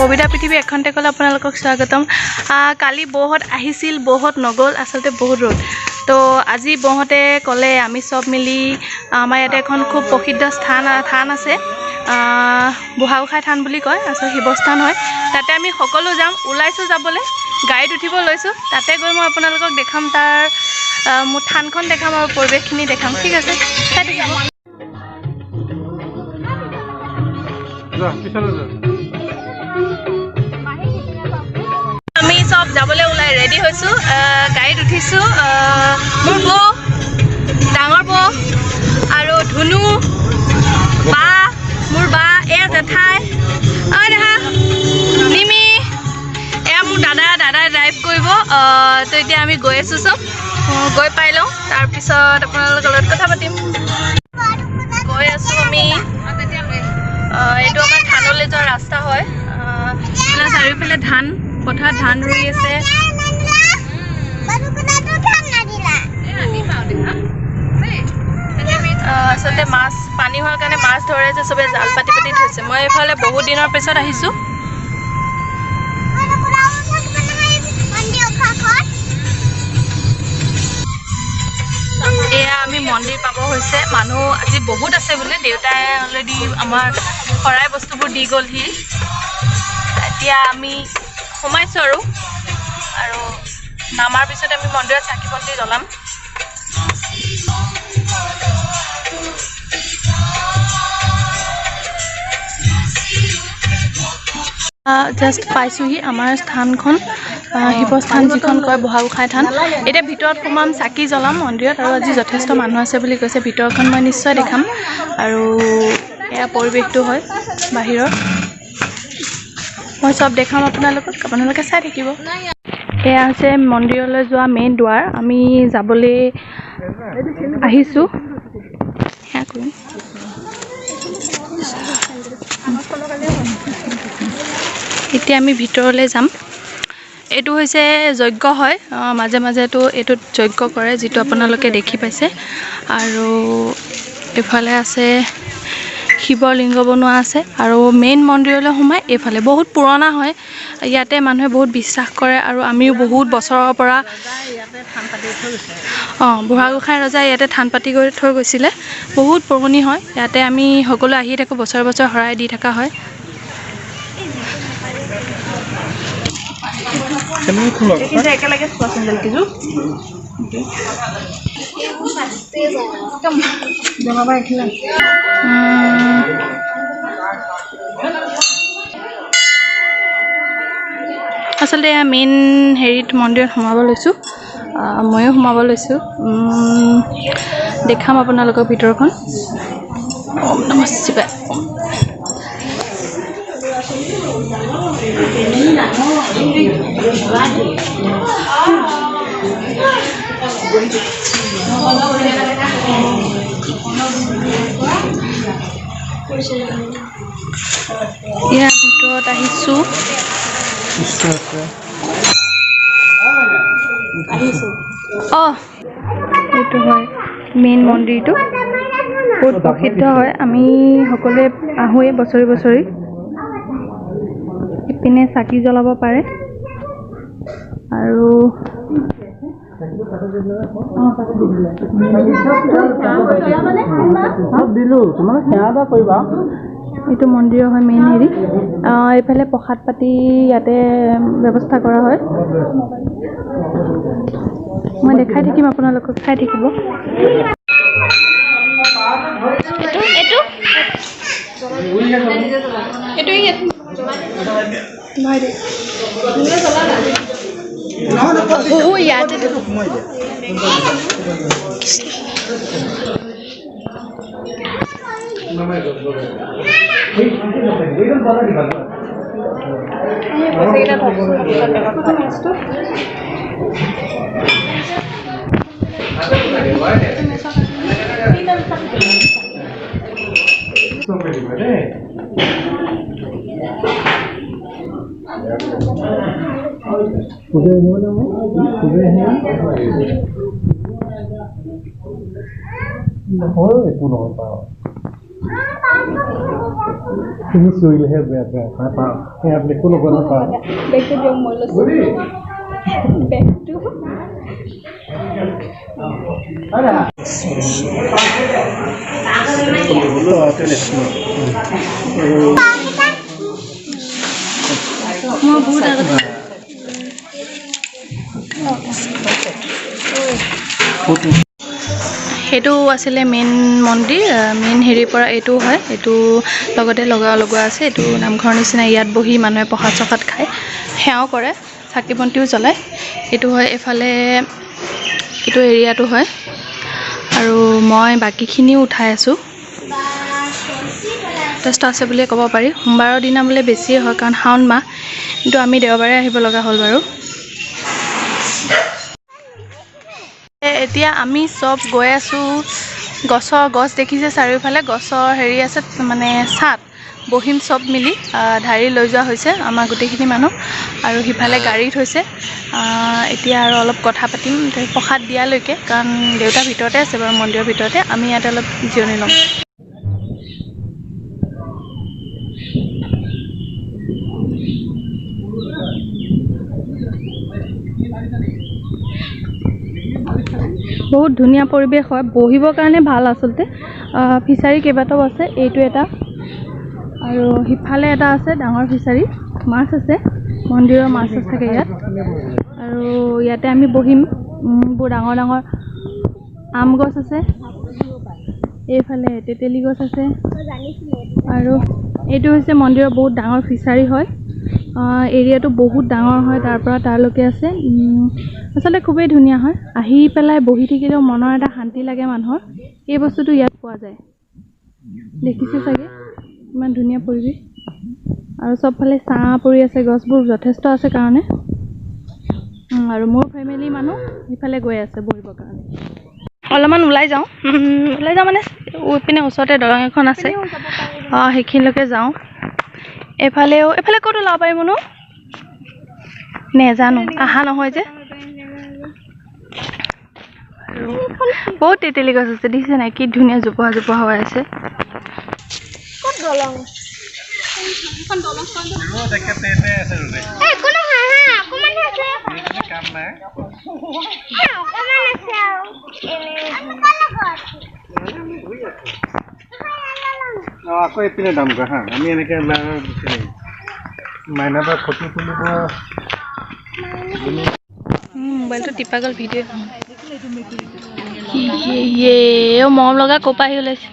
কবিতা পৃথিৱী এখনতে ক'লে আপোনালোকক স্বাগতম। কালি বৌহত আহিছিল, বৌহত নগ'ল, আচলতে বহুত ৰ'দ। তো আজি বৌহতে ক'লে আমি চব মিলি আমাৰ ইয়াতে এখন খুব প্ৰসিদ্ধ থান আছে, বুঢ়াগোসাঁই থান বুলি কয়, আচলতে শিৱস্থান হয়। তাতে আমি সকলো যাম, ওলাইছোঁ যাবলৈ, গাড়ীত উঠিব লৈছোঁ। তাতে গৈ মই আপোনালোকক দেখাম, তাৰ মোৰ থানখন দেখাম আৰু পৰিৱেশখিনি দেখাম। ঠিক আছে, চাই থাকিব। আমি সব যাবলৈ ওলাই ৰেডি হৈছোঁ, গাড়ীত উঠিছোঁ। মোৰ বৌ, ডাঙৰ বৌ আৰু ধুনু বা, মোৰ বা, এয়া জেঠাই, দেখা নিমি, এয়া মোৰ দাদাই ড্ৰাইভ কৰিব। তো এতিয়া আমি গৈ আছোঁ, চব গৈ পাই লওঁ, তাৰপিছত আপোনালোকৰ লগত কথা পাতিম। গৈ আছোঁ আমি, এইটো আমাৰ ধানলৈ যোৱা ৰাস্তা হয়। চাৰিওফালে ধান পথাৰত ধান ৰুই আছে। আচলতে মাছ পানী হোৱাৰ কাৰণে মাছ ধৰে যে, চবে জাল পাতি থৈছে। মই এইফালে বহুত দিনৰ পিছত আহিছোঁ। এয়া আমি মন্দিৰ পাব হৈছে। মানুহ আজি বহুত আছে বোলে, দেউতাই অলৰেডি আমাৰ শৰাই বস্তুবোৰ দি গ'লহি। এতিয়া আমি সোমাইছোঁ আৰু নামাৰ পিছত আমি মন্দিৰত চাকি বন্তি জ্বলাম। জাষ্ট পাইছোঁহি আমাৰ স্থানখন, শিৱস্থান যিখন কয় বুঢ়াগোসাঁই থান। এতিয়া ভিতৰত সোমাম, চাকি জ্বলাম মন্দিৰত, আৰু আজি যথেষ্ট মানুহ আছে বুলি কৈছে। ভিতৰখন মই নিশ্চয় দেখাম। আৰু এয়া পৰিৱেশটো হয় বাহিৰৰ, মই চব দেখাম আপোনালোকে চাই থাকিব। এয়া হৈছে মন্দিৰলৈ যোৱা মেইন দুৱাৰ, আমি যাবলৈ আহিছোঁ। সেয়া কৰিম। এতিয়া আমি ভিতৰলৈ যাম। এইটো হৈছে যজ্ঞ হয়, মাজে মাজেতো এইটোত যজ্ঞ কৰে, যিটো আপোনালোকে দেখি পাইছে। আৰু এইফালে আছে শিৱৰ লিংগ বনোৱা আছে, আৰু মেইন মন্দিৰলৈ সোমাই এইফালে বহুত পুৰণা হয়। ইয়াতে মানুহে বহুত বিশ্বাস কৰে, আৰু আমিও বহুত বছৰৰ পৰা বুঢ়াগোসাঁই ৰজাই ইয়াতে থান পাতি থৈ গৈছিলে। বহুত পুৰণি হয়, ইয়াতে আমি সকলো আহি থাকোঁ, বছৰে বছৰে শৰাই দি থকা হয়। একেলগে চোৱাচোন কিছু আচলতে এয়া মেইন হেৰিত মন্দিৰত সোমাব লৈছোঁ, ময়ো সোমাব লৈছোঁ। দেখাম আপোনালোকৰ ভিতৰখন। ওম নমঃ শিৱায়। ইয়াৰ ভিতৰত আহিছোঁ, এইটো হয় মেইন মন্দিৰটো, বহুত প্ৰসিদ্ধ হয়। আমি সকলোৱে আহোঁৱেই বছৰি। ইপিনে চাকি জ্বলাব পাৰে, আৰু এইটো মন্দিৰৰ হয় মেইন হেৰি। এইফালে প্ৰসাদ পাতি ইয়াতে ব্যৱস্থা কৰা হয়। মই দেখাই থাকিম, আপোনালোকক চাই থাকিব। তুমি চুইলেহে বেয়া বেয়া পাওঁ সেই আপুনি কোনো কথা নাপাওঁ বেগটো দিয়ক মই লৈছোঁ বেগটো মই বহুত আগতে সেইটো আছিলে মেইন মন্দিৰ মেইন হেৰিৰ পৰা এইটো হয় এইটো লগতে লগোৱা আছে এইটো নামঘৰৰ নিচিনা ইয়াত বহি মানুহে প্ৰসাদ চসাদ খায় সেৱাও কৰে চাকি বন্তিও জ্বলায় এইটো হয় এফালে এইটো এৰিয়াটো হয় আৰু মই বাকীখিনিও উঠাই আছোঁ যথেষ্ট আছে বুলিয়ে ক'ব পাৰি সোমবাৰৰ দিনা বোলে বেছিয়ে হয় কাৰণ শাওণ মাহ কিন্তু আমি দেওবাৰে আহিব লগা হ'ল বাৰু এতিয়া আমি চব গৈ আছোঁ গছ দেখিছে চাৰিওফালে গছৰ হেৰি আছে মানে ছাট বহিম চব মিলি ঢাৰি লৈ যোৱা হৈছে আমাৰ গোটেইখিনি মানুহ আৰু সিফালে গাড়ী থৈছে এতিয়া আৰু অলপ কথা পাতিম প্ৰসাদ দিয়ালৈকে কাৰণ দেউতা ভিতৰতে আছে বাৰু মন্দিৰৰ ভিতৰতে আমি ইয়াতে অলপ জিৰণি ল'ম বহুত ধুনীয়া পৰিৱেশ হয় বহিবৰ কাৰণে ভাল আচলতে ফিচাৰী কেইবাটাও আছে এইটো এটা আৰু সিফালে এটা আছে ডাঙৰ ফিচাৰী মাছ আছে মন্দিৰৰ মাছ থাকে ইয়াত আৰু ইয়াতে আমি বহিম বহুত ডাঙৰ ডাঙৰ আম গছ আছে এইফালে তেতেলী গছ আছে আৰু এইটো হৈছে মন্দিৰৰ বহুত ডাঙৰ ফিচাৰী হয় এৰিয়াটো বহুত ডাঙৰ হয় তাৰ পৰা তাৰলৈকে আছে আচলতে খুবেই ধুনীয়া হয় আহি পেলাই বহি থাকিলেও মনৰ এটা শান্তি লাগে মানুহৰ এই বস্তুটো ইয়াত পোৱা যায় দেখিছে চাগে ইমান ধুনীয়া পৰিৱেশ আৰু চবফালে ছাঁ পৰি আছে গছবোৰ যথেষ্ট আছে কাৰণে আৰু মোৰ ফেমিলি মানুহ ইফালে গৈ আছে বহিবৰ কাৰণে অলপমান ওলাই যাওঁ মানে পিনে ওচৰতে দলং এখন আছে সেইখিনিলৈকে যাওঁ এইফালে ক'ত ওলাব পাৰিম নো নেজানো আহা নহয় যে বহুত তেতেলী গছ আছে দেখিছে নাই কি ধুনীয়া জোপোহা হৈ আছে আকৌ এইপিনে দাম গা হা আমি এনেকে মাইনাটা ফটো তুলিব মোবাইলটো টিপা গ'ল ভিডিঅ' মৰম লগা ক'ৰ পৰা আহি ওলাইছে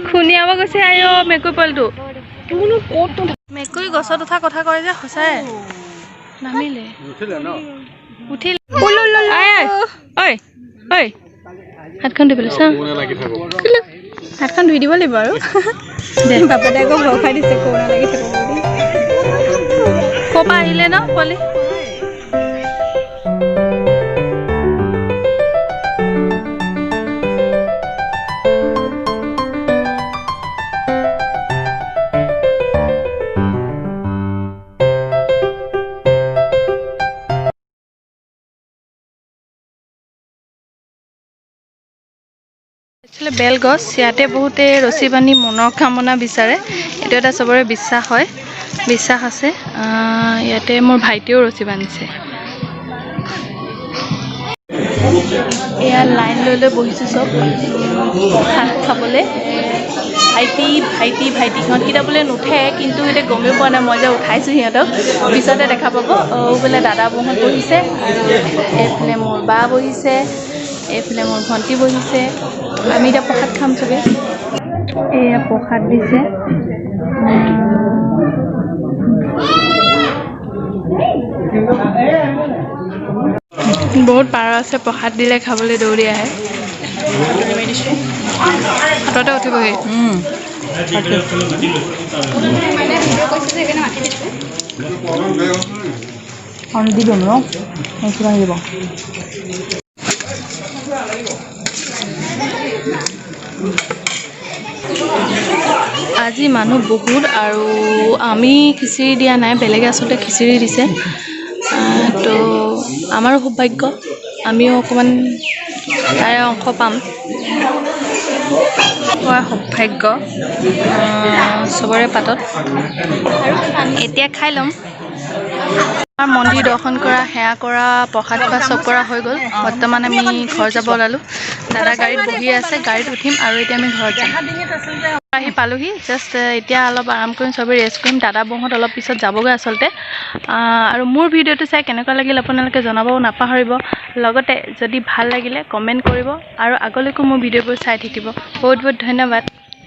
খুনিয়াব গৈছে আইঅ মেকুৰী পোৱালিটো মেকুৰী গছত উঠা কথা কয় যে সঁচাই নামিলে উঠিল হাতখন ধুই পেলাইছ হাতখন ধুই দিব লাগিব আৰু বাপেতে আকৌ ভয় খাই দিছে কৰোণা লাগি থাকো বুলি ক'ৰ পৰা আহিলে ন পোৱালি বেল গছ ইয়াতে বহুতে ৰছী বান্ধি মনৰ কামনা বিচাৰে এইটো এটা চবৰে বিশ্বাস আছে ইয়াতে মোৰ ভাইটিও ৰছী বান্ধিছে এয়া লাইন লৈ বহিছোঁ চব ভাত খাবলৈ ভাইটিহঁতকেইটা বোলে নুঠে কিন্তু এতিয়া গমেই পোৱা নাই মই যে উঠাইছোঁ সিহঁতক পিছতে দেখা পাব বোলে দাদা বৌহঁত বহিছে এইফালে মোৰ বা বহিছে এইফালে মোৰ ভণ্টি বহিছে আমি এতিয়া প্ৰসাদ খাম চবে এয়া প্ৰসাদ দিছে বহুত পাৰ আছে প্ৰসাদ দিলে খাবলৈ দৌৰি আহে হাততে উঠিবহি আজি মানুহ বহুত আৰু আমি খিচিৰি দিয়া নাই বেলেগে আচলতে খিচিৰি দিছে তো আমাৰো সৌভাগ্য আমিও অকণমান তাৰে অংশ পাম সৌভাগ্য চবৰে পাতত এতিয়া খাই ল'ম আমাৰ মন্দিৰ দৰ্শন কৰা সেৱা কৰা প্ৰসাদ খোৱা চব কৰা হৈ গ'ল বৰ্তমান আমি ঘৰ যাব ওলালোঁ দাদা গাড়ীত বহি আছে গাড়ীত উঠিম আৰু এতিয়া আমি ঘৰত যাম আহি পালোহি জাষ্ট এতিয়া অলপ আৰাম কৰিম চবেই ৰেষ্ট কৰিম দাদা বৌহঁত অলপ পিছত যাবগৈ আচলতে আৰু মোৰ ভিডিঅ'টো চাই কেনেকুৱা লাগিল আপোনালোকে জনাব নাপাহৰিব লগতে যদি ভাল লাগিলে কমেণ্ট কৰিব আৰু আগলৈকো মোৰ ভিডিঅ'বোৰ চাই থাকিব বহুত বহুত ধন্যবাদ